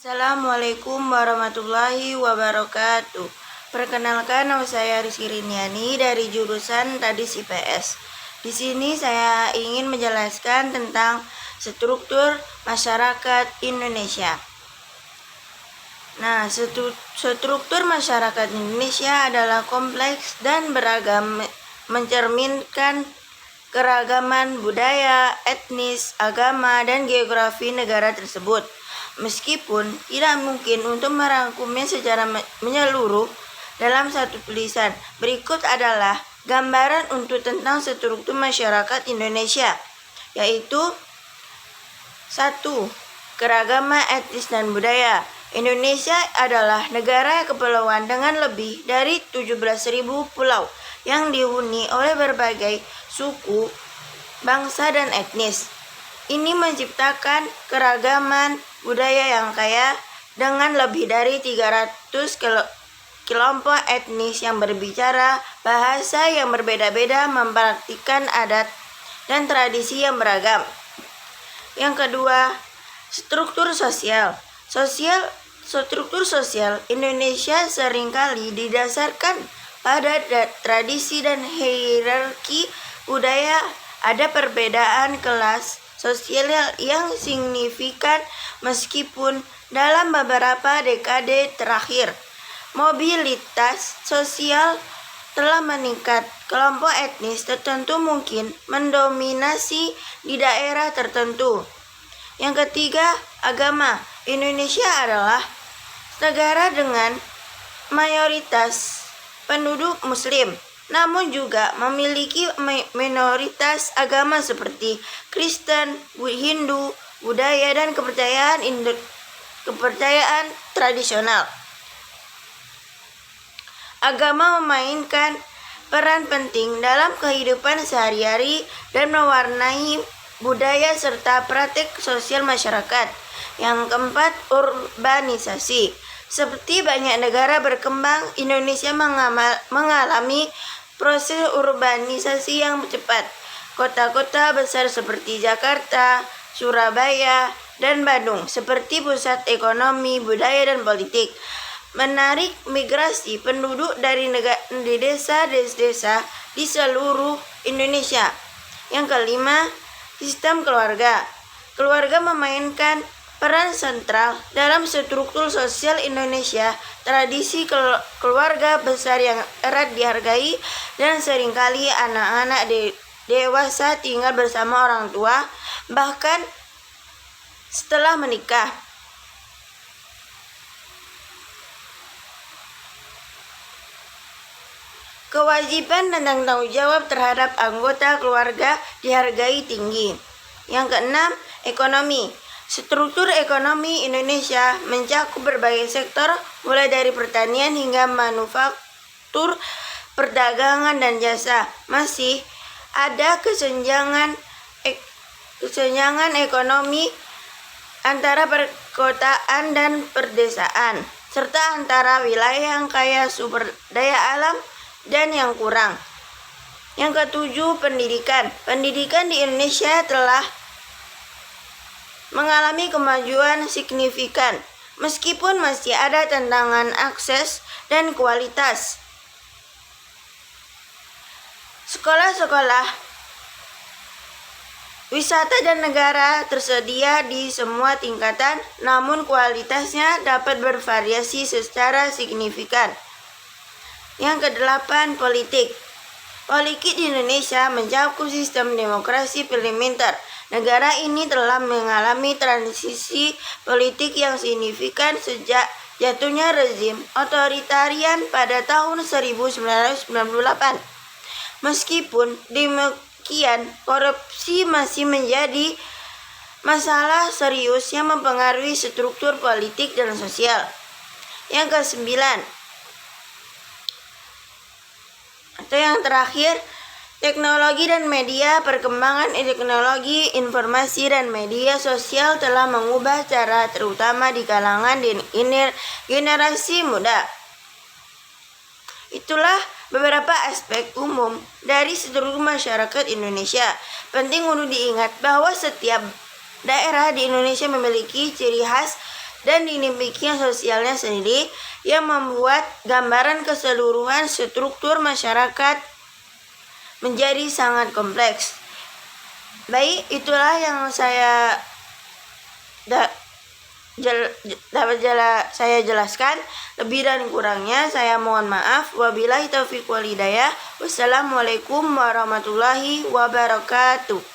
Assalamualaikum warahmatullahi wabarakatuh. Perkenalkan, nama saya Rizky Riniani dari jurusan Tadis IPS. Di sini saya ingin menjelaskan tentang struktur masyarakat Indonesia. Nah, struktur masyarakat Indonesia adalah kompleks dan beragam, mencerminkan keragaman budaya, etnis, agama, dan geografi negara tersebut. Meskipun tidak mungkin untuk merangkumnya secara menyeluruh dalam satu tulisan, berikut adalah gambaran untuk tentang struktur masyarakat Indonesia, yaitu 1. Keragaman etnis dan budaya. Indonesia adalah negara kepulauan dengan lebih dari 17.000 pulau yang dihuni oleh berbagai suku, bangsa, dan etnis. Ini menciptakan keragaman budaya yang kaya dengan lebih dari 300 kelompok etnis yang berbicara bahasa yang berbeda-beda, mempraktikkan adat dan tradisi yang beragam. Yang kedua, struktur sosial. Struktur sosial Indonesia seringkali didasarkan pada tradisi dan hierarki budaya. Ada perbedaan kelas sosial yang signifikan meskipun dalam beberapa dekade terakhir mobilitas sosial telah meningkat. Kelompok etnis tertentu mungkin mendominasi di daerah tertentu. Yang ketiga, agama. Indonesia adalah negara dengan mayoritas penduduk Muslim, namun juga memiliki minoritas agama seperti Kristen, Hindu, budaya, dan kepercayaan tradisional. Agama memainkan peran penting dalam kehidupan sehari-hari dan mewarnai budaya serta praktik sosial masyarakat. Yang keempat, urbanisasi. Seperti banyak negara berkembang, Indonesia mengalami proses urbanisasi yang cepat. Kota-kota besar seperti Jakarta, Surabaya, dan Bandung seperti pusat ekonomi, budaya, dan politik, menarik migrasi penduduk dari desa-desa di seluruh Indonesia. Yang kelima, sistem keluarga. Keluarga memainkan peran sentral dalam struktur sosial Indonesia. Tradisi keluarga besar yang erat dihargai dan seringkali anak-anak dewasa tinggal bersama orang tua bahkan setelah menikah. Kewajiban dan tanggung jawab terhadap anggota keluarga dihargai tinggi. Yang keenam, ekonomi. Struktur ekonomi Indonesia mencakup berbagai sektor, mulai dari pertanian hingga manufaktur, perdagangan, dan jasa. Masih ada kesenjangan ekonomi antara perkotaan dan perdesaan, serta antara wilayah yang kaya sumber daya alam dan yang kurang. Yang ketujuh, pendidikan. Pendidikan di Indonesia telah mengalami kemajuan signifikan, meskipun masih ada tantangan akses dan kualitas. Sekolah-sekolah wisata dan negara tersedia di semua tingkatan, namun kualitasnya dapat bervariasi secara signifikan. Yang kedelapan, politik. Politik di Indonesia mencakup sistem demokrasi parlementer. Negara ini telah mengalami transisi politik yang signifikan sejak jatuhnya rezim otoritarian pada tahun 1998. Meskipun demikian, korupsi masih menjadi masalah serius yang mempengaruhi struktur politik dan sosial. Yang kesembilan, atau yang terakhir, teknologi dan media. Perkembangan teknologi informasi dan media sosial telah mengubah cara terutama di kalangan generasi muda. Itulah beberapa aspek umum dari struktur masyarakat Indonesia. Penting untuk diingat bahwa setiap daerah di Indonesia memiliki ciri khas dan dinamika sosialnya sendiri yang membuat gambaran keseluruhan struktur masyarakat menjadi sangat kompleks. Baik, itulah yang saya saya jelaskan. Lebih dan kurangnya saya mohon maaf. Wabillahi taufiq wal hidayah. Wassalamualaikum warahmatullahi wabarakatuh.